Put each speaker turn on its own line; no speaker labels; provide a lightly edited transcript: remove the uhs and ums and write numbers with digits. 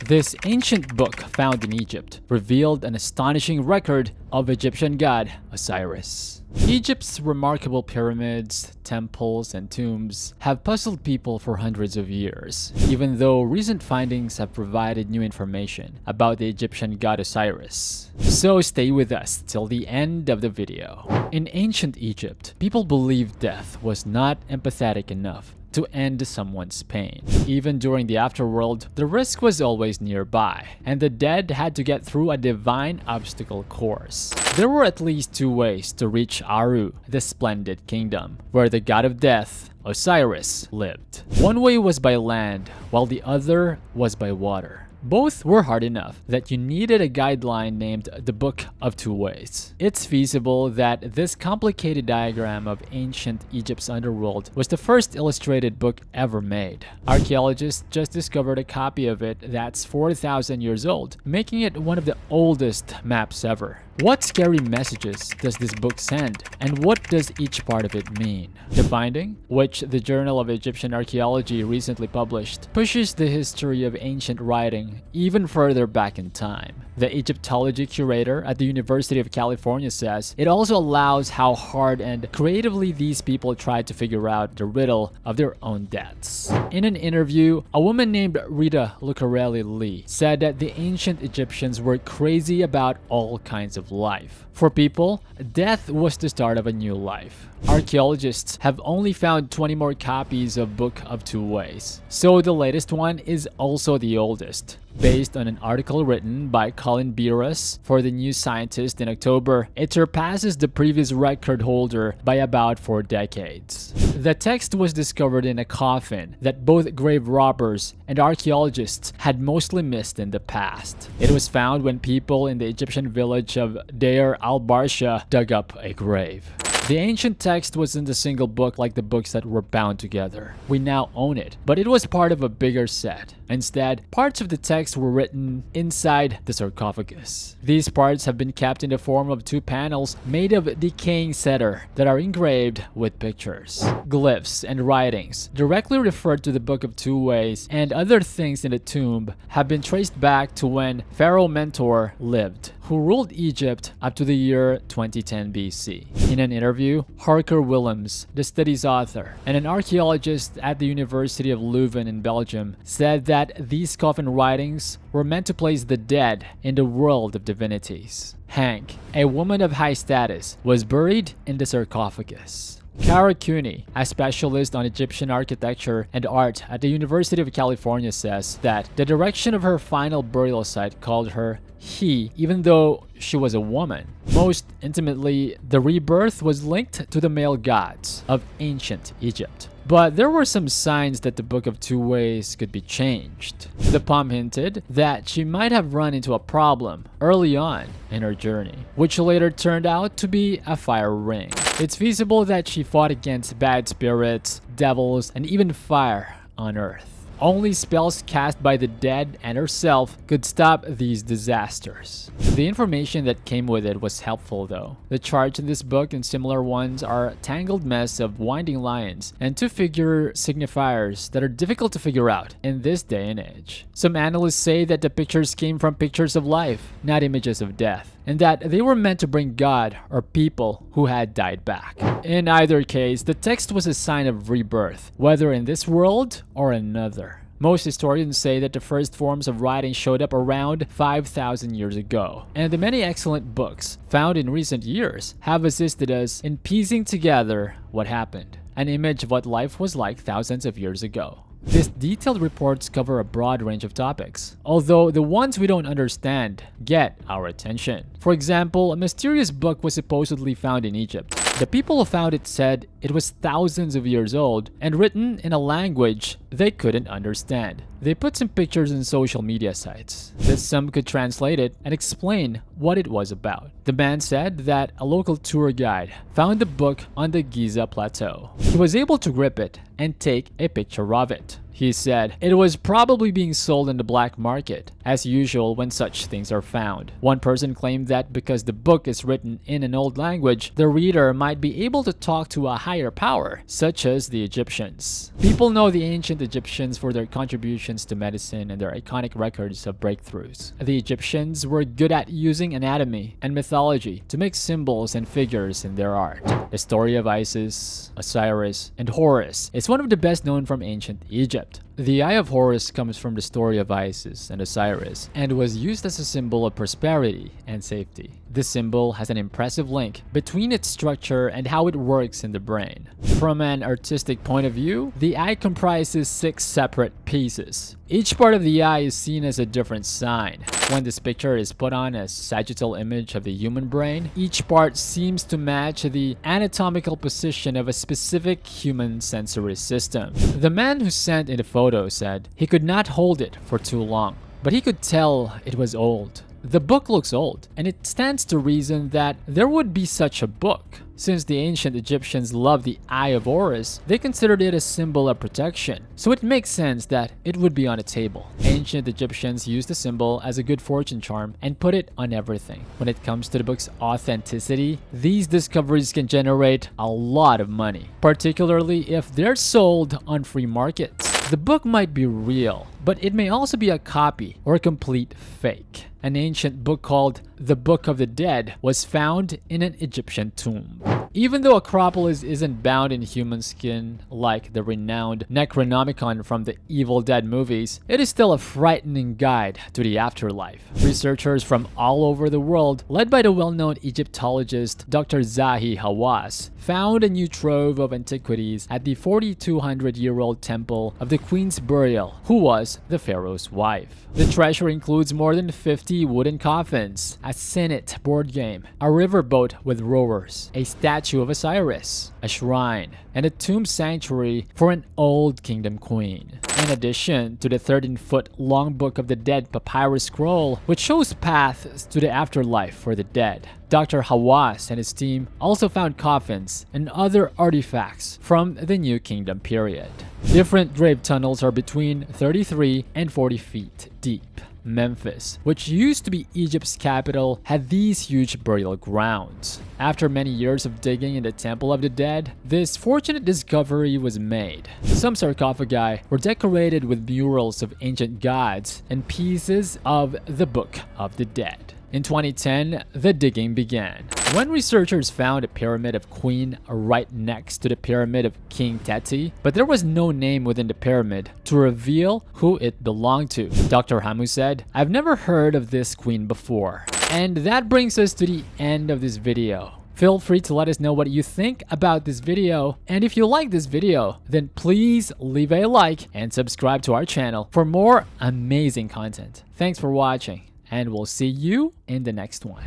This ancient book found in Egypt revealed an astonishing record of Egyptian god Osiris. Egypt's remarkable pyramids, temples, and tombs have puzzled people for hundreds of years, even though recent findings have provided new information about the Egyptian god Osiris. So stay with us till the end of the video. In ancient Egypt, people believed death was not empathetic enough to end someone's pain. Even during the afterworld, the risk was always nearby, and the dead had to get through a divine obstacle course. There were at least two ways to reach Aru, the splendid kingdom, where the god of death, Osiris, lived. One way was by land, while the other was by water. Both were hard enough that you needed a guideline named the Book of Two Ways. It's feasible that this complicated diagram of ancient Egypt's underworld was the first illustrated book ever made. Archaeologists just discovered a copy of it that's 4,000 years old, making it one of the oldest maps ever. What scary messages does this book send, and what does each part of it mean? The finding, which the Journal of Egyptian Archaeology recently published, pushes the history of ancient writing even further back in time. The Egyptology curator at the University of California says it also allows how hard and creatively these people tried to figure out the riddle of their own deaths. In an interview, a woman named RITA LUCARELLI said that the ancient Egyptians were crazy about all kinds of life. For people, death was the start of a new life. Archaeologists have only found 20 more copies of Book of Two Ways, so the latest one is also the oldest. Based on an article written by Colin Beerus for the New Scientist in October, it surpasses the previous record holder by about 4 decades. The text was discovered in a coffin that both grave robbers and archaeologists had mostly missed in the past. It was found when people in the Egyptian village of Deir al-Barsha dug up a grave. The ancient text wasn't a single book like the books that were bound together. We now own it, but it was part of a bigger set. Instead, parts of the text were written inside the sarcophagus. These parts have been kept in the form of 2 panels made of decaying cedar that are engraved with pictures. Glyphs and writings directly referred to the Book of Two Ways and other things in the tomb have been traced back to when Pharaoh Mentor lived, who ruled Egypt up to the year 2010 BC. In an interview, Harker Willems, the study's author, and an archaeologist at the University of Leuven in Belgium, said that these coffin writings were meant to place the dead in the world of divinities. Hank, a woman of high status, was buried in the sarcophagus. Kara Cooney, a specialist on Egyptian architecture and art at the University of California, says that the direction of her final burial site called her he, even though she was a woman. Most intimately, the rebirth was linked to the male gods of ancient Egypt. But there were some signs that the Book of Two Ways could be changed. The poem hinted that she might have run into a problem early on in her journey, which later turned out to be a fire ring. It's feasible that she fought against bad spirits, devils, and even fire on Earth. Only spells cast by the dead and herself could stop these disasters. The information that came with it was helpful though. The charts in this book and similar ones are a tangled mess of winding lines and 2-figure signifiers that are difficult to figure out in this day and age. Some analysts say that the pictures came from pictures of life, not images of death, and that they were meant to bring God or people who had died back. In either case, the text was a sign of rebirth, whether in this world or another. Most historians say that the first forms of writing showed up around 5,000 years ago, and the many excellent books found in recent years have assisted us in piecing together what happened, an image of what life was like thousands of years ago. These detailed reports cover a broad range of topics, although the ones we don't understand get our attention. For example, a mysterious book was supposedly found in Egypt. The people who found it said it was thousands of years old and written in a language they couldn't understand. They put some pictures in social media sites that some could translate it and explain what it was about. The man said that a local tour guide found the book on the Giza plateau. He was able to grip it and take a picture of it. He said it was probably being sold in the black market, as usual when such things are found. One person claimed that because the book is written in an old language, the reader might be able to talk to a higher power, such as the Egyptians. People know the ancient Egyptians for their contributions to medicine and their iconic records of breakthroughs. The Egyptians were good at using anatomy and mythology to make symbols and figures in their art. The story of Isis, Osiris, and Horus is one of the best known from ancient Egypt. The Eye of Horus comes from the story of Isis and Osiris and was used as a symbol of prosperity and safety. This symbol has an impressive link between its structure and how it works in the brain. From an artistic point of view, the eye comprises 6 separate pieces. Each part of the eye is seen as a different sign. When this picture is put on a sagittal image of the human brain, each part seems to match the anatomical position of a specific human sensory system. The man who sent in the photo said he could not hold it for too long, but he could tell it was old. The book looks old, and it stands to reason that there would be such a book. Since the ancient Egyptians loved the Eye of Horus, they considered it a symbol of protection, so it makes sense that it would be on a table. Ancient Egyptians used the symbol as a good fortune charm and put it on everything. When it comes to the book's authenticity, these discoveries can generate a lot of money, particularly if they're sold on free markets. The book might be real, but it may also be a copy or a complete fake. An ancient book called the Book of the Dead was found in an Egyptian tomb. Even though Acropolis isn't bound in human skin like the renowned Necronomicon from the Evil Dead movies, it is still a frightening guide to the afterlife. Researchers from all over the world, led by the well-known Egyptologist Dr. Zahi Hawass, found a new trove of antiquities at the 4,200-year-old temple of the Queen's Burial, who was the pharaoh's wife. The treasure includes more than 50 wooden coffins, a Senate board game, a riverboat with rowers, a statue of Osiris, a shrine, and a tomb sanctuary for an old kingdom queen. In addition to the 13-foot long Book of the Dead papyrus scroll, which shows paths to the afterlife for the dead. Dr. Hawass and his team also found coffins and other artifacts from the New Kingdom period. Different grave tunnels are between 33 and 40 feet deep. Memphis, which used to be Egypt's capital, had these huge burial grounds. After many years of digging in the Temple of the Dead, this fortunate discovery was made. Some sarcophagi were decorated with murals of ancient gods and pieces of the Book of the Dead. In 2010, the digging began, when researchers found a pyramid of Queen right next to the pyramid of King Teti, but there was no name within the pyramid to reveal who it belonged to. Dr. Hamu said, "I've never heard of this queen before." And that brings us to the end of this video. Feel free to let us know what you think about this video, and if you like this video, then please leave a like and subscribe to our channel for more amazing content. Thanks for watching, and we'll see you in the next one.